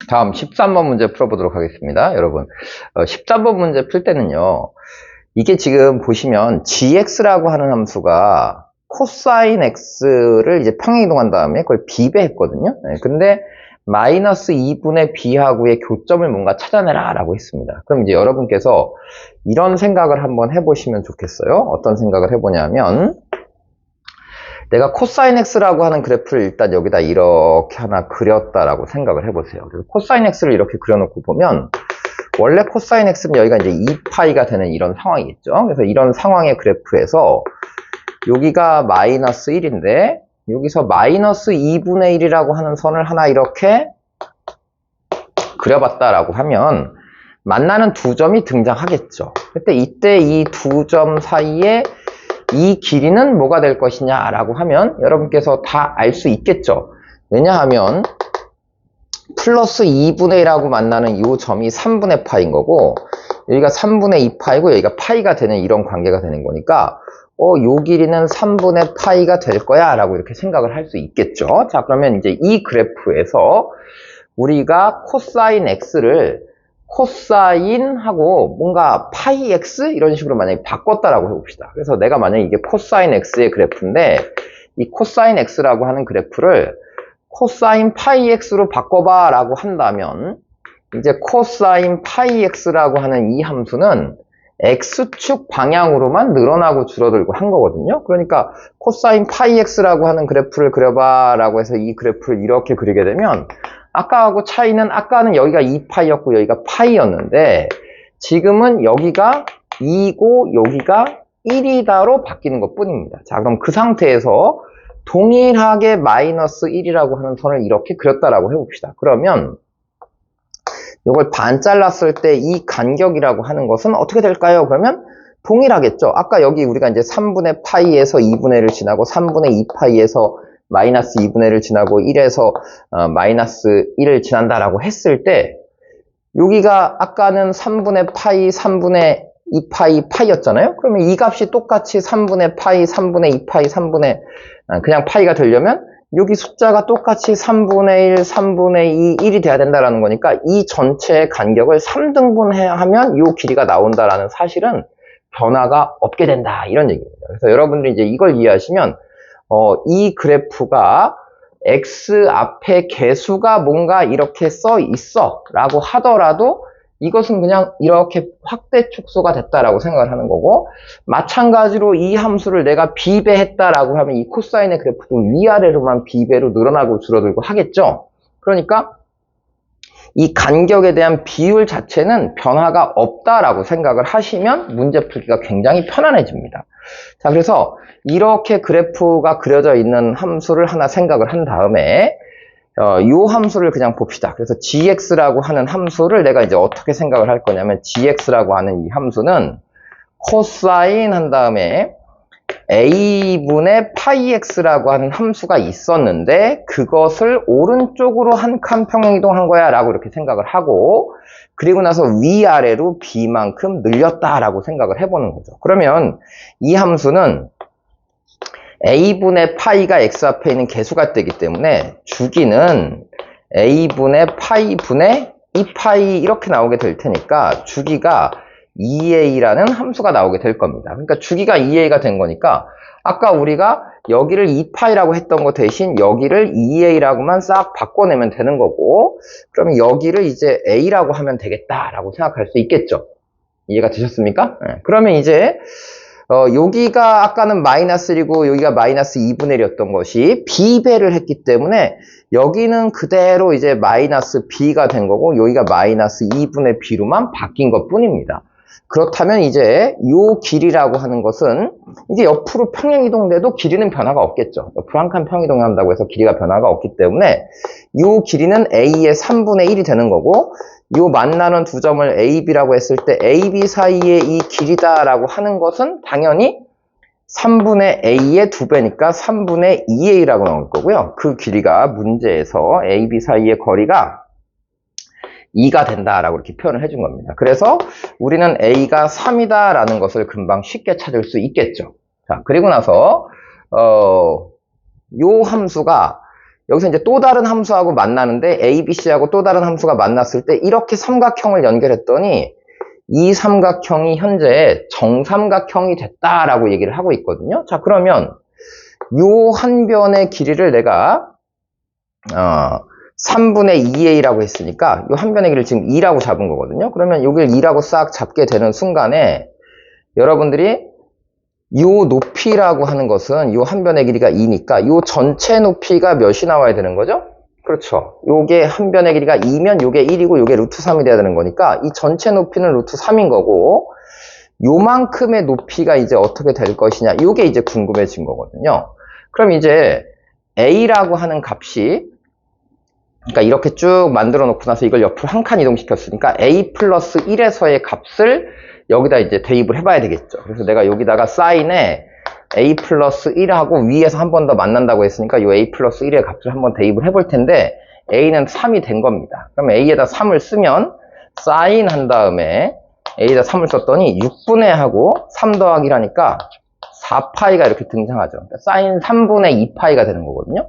다음 13번 문제 풀어보도록 하겠습니다. 여러분, 13번 문제 풀 때는요, 이게 지금 보시면 gx라고 하는 함수가 코사인 x를 이제 평행이동한 다음에 그걸 비배했거든요. 네, 근데 마이너스 2분의 b하고의 교점을 뭔가 찾아내라 라고 했습니다. 그럼 이제 여러분께서 이런 생각을 한번 해보시면 좋겠어요. 어떤 생각을 해보냐면, 내가 코사인 x라고 하는 그래프를 일단 여기다 이렇게 하나 그렸다라고 생각을 해보세요. 그래서 코사인 x를 이렇게 그려놓고 보면 원래 코사인 x는 여기가 이제 2파이가 되는 이런 상황이겠죠. 그래서 이런 상황의 그래프에서 여기가 마이너스 1인데 여기서 마이너스 2분의 1이라고 하는 선을 하나 이렇게 그려봤다라고 하면 만나는 두 점이 등장하겠죠. 그때 이때 이 두 점 사이에 이 길이는 뭐가 될 것이냐 라고 하면 여러분께서 다 알 수 있겠죠. 왜냐하면 플러스 2분의 1하고 만나는 이 점이 3분의 파인 거고 여기가 3분의 2파이고 여기가 파이가 되는 이런 관계가 되는 거니까 요 길이는 3분의 파이가 될 거야 라고 이렇게 생각을 할 수 있겠죠. 자, 그러면 이제 이 그래프에서 우리가 코사인 x를 코사인하고 뭔가 파이 x 이런 식으로 만약에 바꿨다라고 해봅시다. 그래서 내가 만약에 이게 코사인 x의 그래프인데 이 코사인 x라고 하는 그래프를 코사인 파이 x로 바꿔봐 라고 한다면 이제 코사인 파이 x라고 하는 이 함수는 x축 방향으로만 늘어나고 줄어들고 한 거거든요. 그러니까 코사인 파이 x라고 하는 그래프를 그려봐 라고 해서 이 그래프를 이렇게 그리게 되면 아까하고 차이는 아까는 여기가 2파이였고 여기가 파이였는데 지금은 여기가 2고 여기가 1이다로 바뀌는 것 뿐입니다. 자, 그럼 그 상태에서 동일하게 마이너스 1이라고 하는 선을 이렇게 그렸다라고 해봅시다. 그러면 이걸 반 잘랐을 때 이 간격이라고 하는 것은 어떻게 될까요? 그러면 동일하겠죠. 아까 여기 우리가 이제 3분의 파이에서 2분의 1을 지나고 3분의 2파이에서 마이너스 2분의 1을 지나고 1에서 마이너스 1을 지난다라고 했을 때 여기가 아까는 3분의 파이, 3분의 2파이, 파이였잖아요. 그러면 이 값이 똑같이 3분의 파이, 3분의 2파이, 3분의 그냥 파이가 되려면 여기 숫자가 똑같이 3분의 1, 3분의 2, 1이 돼야 된다라는 거니까 이 전체의 간격을 3등분하면 이 길이가 나온다라는 사실은 변화가 없게 된다 이런 얘기입니다. 그래서 여러분들이 이제 이걸 이해하시면 이 그래프가 x 앞에 개수가 뭔가 이렇게 써 있어 라고 하더라도 이것은 그냥 이렇게 확대 축소가 됐다라고 생각을 하는 거고 마찬가지로 이 함수를 내가 비배했다라고 하면 이 코사인의 그래프도 위아래로만 비배로 늘어나고 줄어들고 하겠죠. 그러니까 이 간격에 대한 비율 자체는 변화가 없다라고 생각을 하시면 문제 풀기가 굉장히 편안해집니다. 자, 그래서 이렇게 그래프가 그려져 있는 함수를 하나 생각을 한 다음에 이 함수를 그냥 봅시다. 그래서 gx라고 하는 함수를 내가 이제 어떻게 생각을 할 거냐면 gx라고 하는 이 함수는 코사인 한 다음에 a분의 파이 x라고 하는 함수가 있었는데 그것을 오른쪽으로 한 칸 평행이동한 거야 라고 이렇게 생각을 하고 그리고 나서 위아래로 b만큼 늘렸다라고 생각을 해보는 거죠. 그러면 이 함수는 a분의 파이가 x 앞에 있는 개수가 되기 때문에 주기는 a분의 파이 분의 2파이 이렇게 나오게 될 테니까 주기가 2a라는 함수가 나오게 될 겁니다. 그러니까 주기가 2a가 된 거니까 아까 우리가 여기를 2파이라고 했던 거 대신 여기를 2a라고만 싹 바꿔내면 되는 거고 그러면 여기를 이제 a라고 하면 되겠다라고 생각할 수 있겠죠. 이해가 되셨습니까? 네. 그러면 이제 여기가 아까는 마이너스 1이고 여기가 마이너스 2분의 1이었던 것이 비배를 했기 때문에 여기는 그대로 이제 마이너스 b가 된 거고 여기가 마이너스 2분의 b로만 바뀐 것 뿐입니다. 그렇다면 이제 요 길이라고 하는 것은 이게 옆으로 평행이동돼도 길이는 변화가 없겠죠. 옆으로 한 칸 평행이동한다고 해서 길이가 변화가 없기 때문에 요 길이는 a의 3분의 1이 되는 거고 요 만나는 두 점을 a, b라고 했을 때 a, b 사이의 이 길이다라고 하는 것은 당연히 3분의 a의 2배니까 3분의 2a라고 나올 거고요. 그 길이가 문제에서 a, b 사이의 거리가 2가 된다라고 이렇게 표현을 해준 겁니다. 그래서 우리는 a가 3이다 라는 것을 금방 쉽게 찾을 수 있겠죠. 자, 그리고 나서 요 함수가 여기서 이제 또 다른 함수하고 만나는데 A, B, C하고 또 다른 함수가 만났을 때 이렇게 삼각형을 연결했더니 이 삼각형이 현재 정삼각형이 됐다라고 얘기를 하고 있거든요. 자, 그러면 요 한 변의 길이를 내가 3분의 2a라고 했으니까 요 한 변의 길이를 지금 2라고 잡은 거거든요. 그러면 여길 2라고 싹 잡게 되는 순간에 여러분들이 요 높이라고 하는 것은 요 한 변의 길이가 2니까 요 전체 높이가 몇이 나와야 되는 거죠? 그렇죠. 요게 한 변의 길이가 2면 요게 1이고 요게 루트 3이 돼야 되는 거니까 이 전체 높이는 루트 3인 거고 요만큼의 높이가 이제 어떻게 될 것이냐 요게 이제 궁금해진 거거든요. 그럼 이제 a라고 하는 값이 그러니까 이렇게 쭉 만들어 놓고 나서 이걸 옆으로 한 칸 이동시켰으니까 a 플러스 1에서의 값을 여기다 이제 대입을 해봐야 되겠죠. 그래서 내가 여기다가 사인에 a 플러스 1하고 위에서 한 번 더 만난다고 했으니까 이 a 플러스 1의 값을 한번 대입을 해볼 텐데 a는 3이 된 겁니다. 그럼 a에다 3을 쓰면 사인 한 다음에 a에다 3을 썼더니 6분의 하고 3 더하기를 하니까 4파이가 이렇게 등장하죠. 그러니까 사인 3분의 2파이가 되는 거거든요.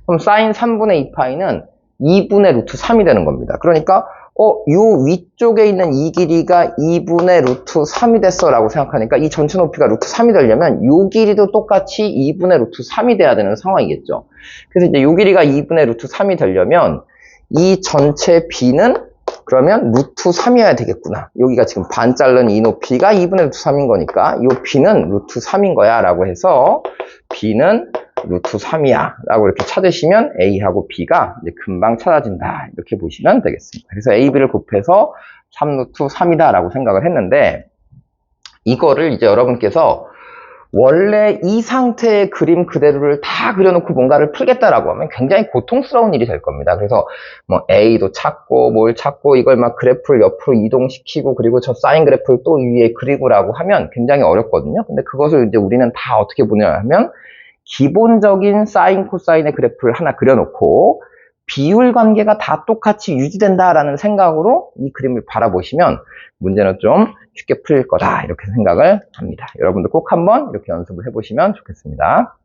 그럼 사인 3분의 2파이는 2분의 루트 3이 되는 겁니다. 그러니까 요 위쪽에 있는 이 길이가 2분의 루트 3이 됐어 라고 생각하니까 이 전체 높이가 루트 3이 되려면 요 길이도 똑같이 2분의 루트 3이 돼야 되는 상황이겠죠. 그래서 이제 요 길이가 2분의 루트 3이 되려면 이 전체 b는 그러면 루트 3이어야 되겠구나. 여기가 지금 반 자른 이 높이가 2분의 루트 3인 거니까 요 b는 루트 3인 거야 라고 해서 b는 루트 3이야 라고 이렇게 찾으시면 A하고 B가 이제 금방 찾아진다 이렇게 보시면 되겠습니다. 그래서 A, B를 곱해서 3루트 3이다 라고 생각을 했는데 이거를 이제 여러분께서 원래 이 상태의 그림 그대로를 다 그려놓고 뭔가를 풀겠다라고 하면 굉장히 고통스러운 일이 될 겁니다. 그래서 뭐 A도 찾고 뭘 찾고 이걸 막 그래프를 옆으로 이동시키고 그리고 저 사인 그래프를 또 위에 그리고라고 하면 굉장히 어렵거든요. 근데 그것을 이제 우리는 다 어떻게 보냐 하면 기본적인 사인, 코사인의 그래프를 하나 그려놓고 비율 관계가 다 똑같이 유지된다라는 생각으로 이 그림을 바라보시면 문제는 좀 쉽게 풀릴 거다 이렇게 생각을 합니다. 여러분도 꼭 한번 이렇게 연습을 해보시면 좋겠습니다.